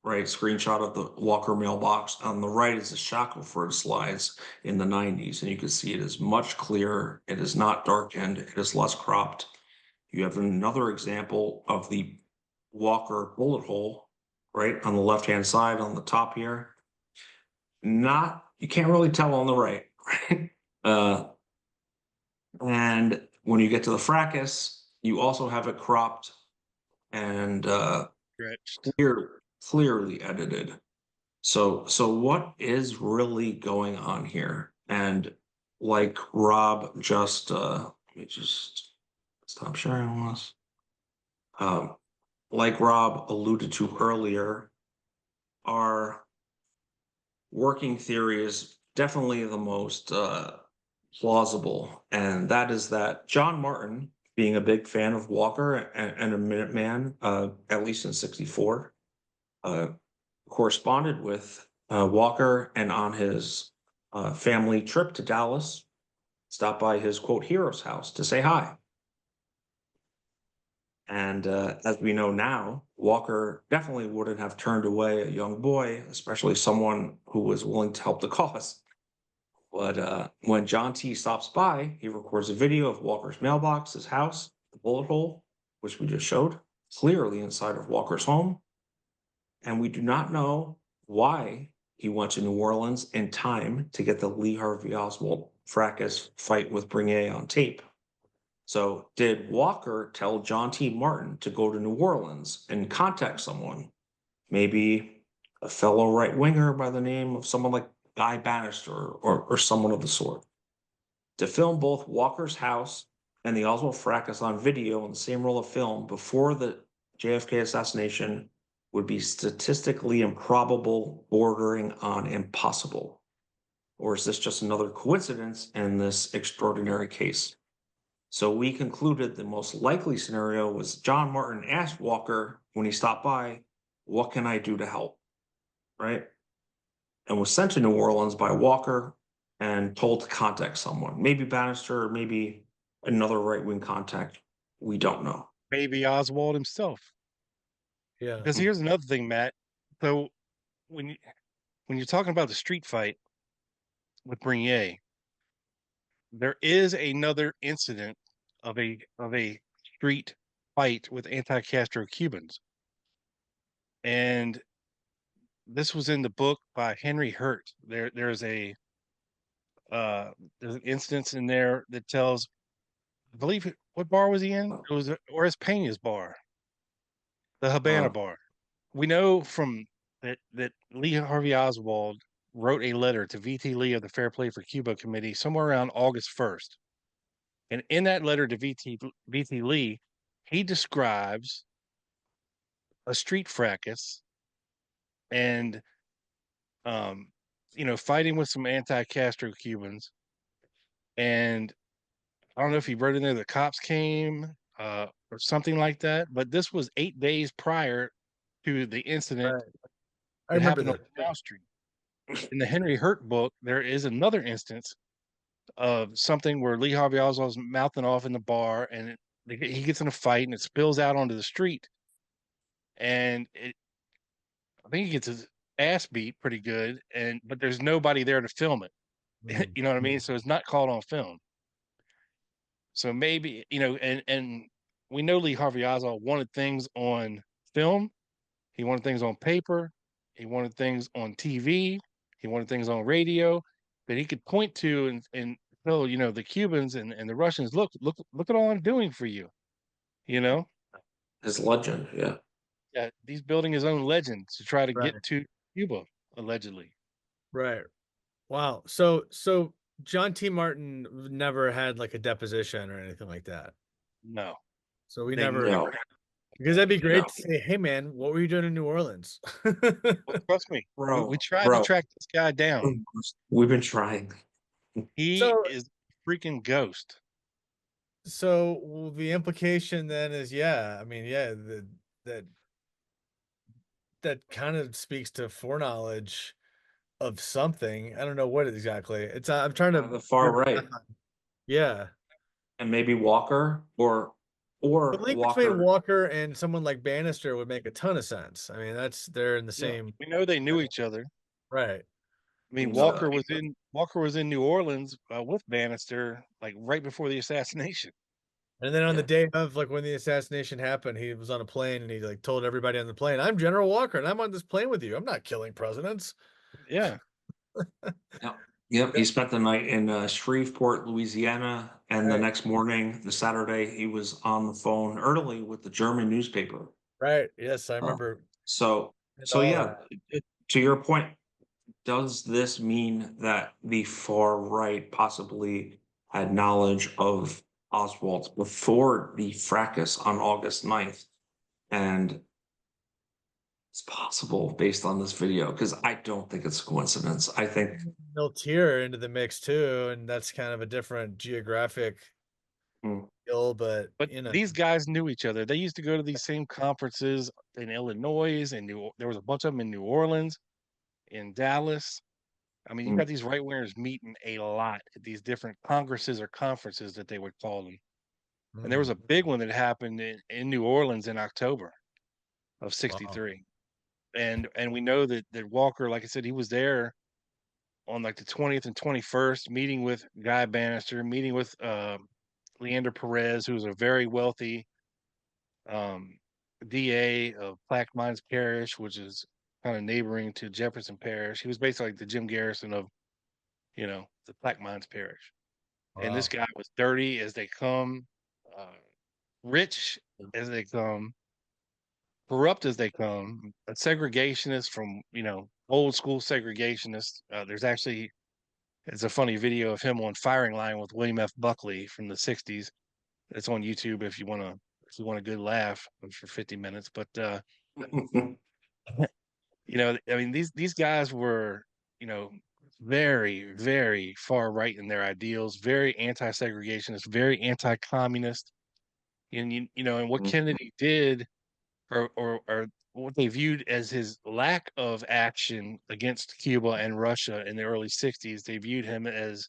right? Screenshot of the Walker mailbox. On the right is the Shackleford slides in the 90s, and you can see it is much clearer. It is not darkened. It is less cropped. You have another example of the Walker bullet hole, right on the left-hand side on the top here. Not, you can't really tell on the right, right? And when you get to the fracas, you also have it cropped and stretched. clearly edited. So what is really going on here? And like Rob just let me just stop sharing this. Like Rob alluded to earlier, our working theory is definitely the most plausible, and that is that John Martin, being a big fan of Walker and a Minuteman, at least in '64, corresponded with Walker, and on his family trip to Dallas, stopped by his quote hero's house to say hi. And as we know now, Walker definitely wouldn't have turned away a young boy, especially someone who was willing to help the cause. But when John T stops by, he records a video of Walker's mailbox, his house, the bullet hole, which we just showed, clearly inside of Walker's home. And we do not know why he went to New Orleans in time to get the Lee Harvey Oswald fracas fight with Bernier on tape. So did Walker tell John T. Martin to go to New Orleans and contact someone? Maybe a fellow right-winger by the name of someone like Guy Bannister or someone of the sort, to film both Walker's house and the Oswald fracas on video in the same roll of film before the JFK assassination would be statistically improbable, bordering on impossible. Or is this just another coincidence in this extraordinary case? So we concluded the most likely scenario was John Martin asked Walker when he stopped by, "What can I do to help?" Right? And was sent to New Orleans by Walker and told to contact someone, maybe Bannister, or maybe another right-wing contact. We don't know. Maybe Oswald himself. Yeah. Because here's another thing, Matt. So when you're talking about the street fight with Bernier, there is another incident of a street fight with anti-Castro Cubans, and this was in the book by Henry Hurt. There's an instance in there that tells, I believe, what bar was he in? It was Horace Pena's bar, the Havana bar. We know from that Lee Harvey Oswald wrote a letter to VT Lee of the Fair Play for Cuba Committee somewhere around August 1st. And in that letter to VT Lee, he describes a street fracas and fighting with some anti-Castro Cubans. And I don't know if he wrote in there the cops came or something like that, but this was 8 days prior to the incident I that remember happened on that. Canal Street. In the Henry Hurt book, there is another instance of something where Lee Harvey Oswald's mouthing off in the bar, and he gets in a fight, and it spills out onto the street. And I think he gets ass beat pretty good, but there's nobody there to film it. You know what I mean? So it's not caught on film. So maybe, and we know Lee Harvey Oswald wanted things on film. He wanted things on paper. He wanted things on TV. He wanted things on radio that he could point to and tell, the Cubans and the Russians, look at all I'm doing for you. His legend, yeah. Yeah, he's building his own legend to try to Right. get to Cuba, allegedly. Right. Wow. So John T. Martin never had like a deposition or anything like that. No, So we They never, No, because that'd be great no. to say, hey man, what were you doing in New Orleans? well, trust me, we tried to Bro. track this guy down. We've been trying. He So is a freaking ghost. so the implication then is, yeah, I mean, yeah, that that kind of speaks to foreknowledge of something. I don't know what exactly. It's I'm trying to The far right, yeah. and maybe Walker The or link between Walker. Walker and someone like Bannister would make a ton of sense. I mean, they're in the Yeah, same we know they knew each other. right. I mean, And, Walker was in New Orleans with Bannister, like right before the assassination. And then on the Yeah. day of like when the assassination happened, he was on a plane and he like told everybody on the plane, "I'm General Walker and I'm on this plane with you. I'm not killing presidents." Yeah, Yep, he spent the night in Shreveport, Louisiana, and the Right. next morning, the Saturday, he was on the phone early with the German newspaper. Right. Yes, I Uh, remember so, all of yeah, that. to your point, does this mean that the far right possibly had knowledge of Oswald before the fracas on August 9th? And it's possible based on this video, because I don't think it's a coincidence. I think Miltier into the mix too, and that's kind of a different geographic mm, deal, but but these guys knew each other. They used to go to these same conferences in Illinois, and there was a bunch of them in New Orleans, in Dallas. I mean, you got mm, these right wingers meeting a lot at these different congresses or conferences that they would call them. And there was a big one that happened in New Orleans in October of wow. '63. And we know that Walker, like I said, he was there on like the 20th and 21st, meeting with Guy Bannister, meeting with Leander Perez, who was a very wealthy um, DA of Plaquemines Parish, which is kind of neighboring to Jefferson Parish. He was basically like the Jim Garrison of, the Plaquemines Parish. And this Wow. guy was dirty as they come, uh, rich as they come, corrupt as they come, a segregationist from, old school segregationist. There's actually It's a funny video of him on firing line with William F. Buckley from the '60s. It's on YouTube if you want a good laugh for 50 minutes. But I mean, these guys were, you know, very, very far right in their ideals, very anti-segregationist, very anti-communist. And what Kennedy did, or what they viewed as his lack of action against Cuba and Russia in the early '60s, they viewed him as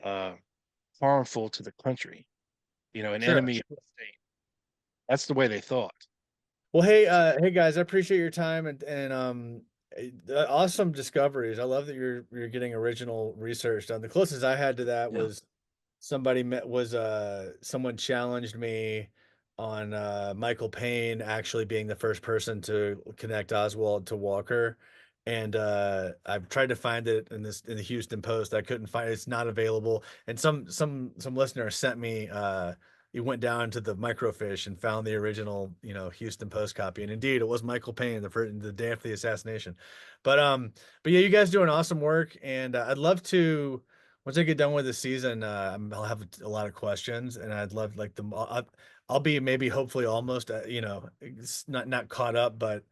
uh, harmful to the country, an Sure. enemy of the state. That's the way they thought. Well, hey guys, I appreciate your time and awesome discoveries. I love that you're getting original research done. The closest I had to that yeah. was someone challenged me on Michael Payne actually being the first person to connect Oswald to Walker. And I've tried to find it in the Houston Post. I couldn't find it. It's not available. And some listener sent me he went down to the microfiche and found the original, Houston Post copy. And indeed, it was Michael Payne, the day after the assassination. But yeah, you guys doing awesome work, and I'd love to once I get done with the season. I'll have a lot of questions, and I'd love like I'll be maybe hopefully almost it's not caught up, but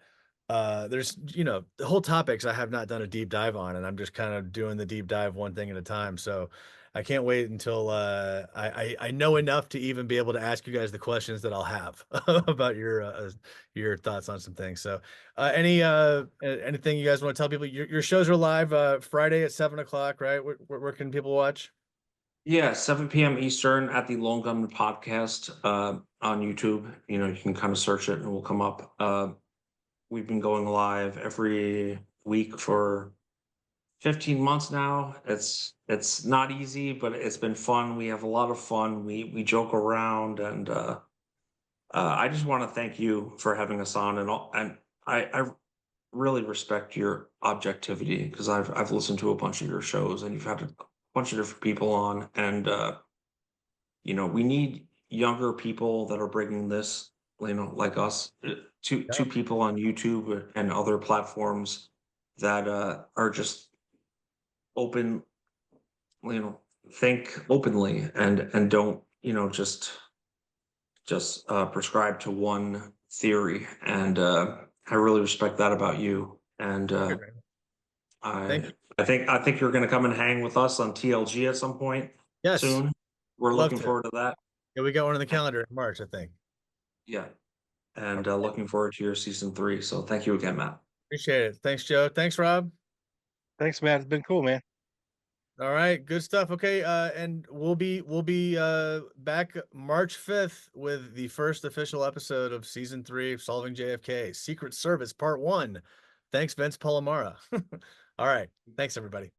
there's the whole topics I have not done a deep dive on, and I'm just kind of doing the deep dive one thing at a time. So I can't wait until I know enough to even be able to ask you guys the questions that I'll have about your thoughts on some things. So anything you guys want to tell people? Your shows are live Friday at 7 o'clock, right? Where can people watch? Yeah, 7 p.m. Eastern at the Lone Gunman podcast on YouTube. You can kind of search it and it will come up. We've been going live every week for 15 months now. It's not easy, but it's been fun. We have a lot of fun. We joke around, and I just want to thank you for having us on, and I really respect your objectivity, because I've listened to a bunch of your shows, and you've had a bunch of different people on, and we need younger people that are bringing this, like us, to people on YouTube and other platforms that are just open, think openly, and don't, just prescribe to one theory. And I really respect that about you. And Thank you. I think you're going to come and hang with us on TLG at some point Yes. soon. We're Love looking to. forward to that. Yeah, we got one in the calendar in March, I think. Yeah. And looking forward to your season 3. So thank you again, Matt. Appreciate it. Thanks, Joe. Thanks, Rob. Thanks, Matt. It's been cool, man. All right, good stuff. Okay, and we'll be back March 5th with the first official episode of season 3 of Solving JFK Secret Service Part 1. Thanks, Vince Palomara. All right, thanks everybody.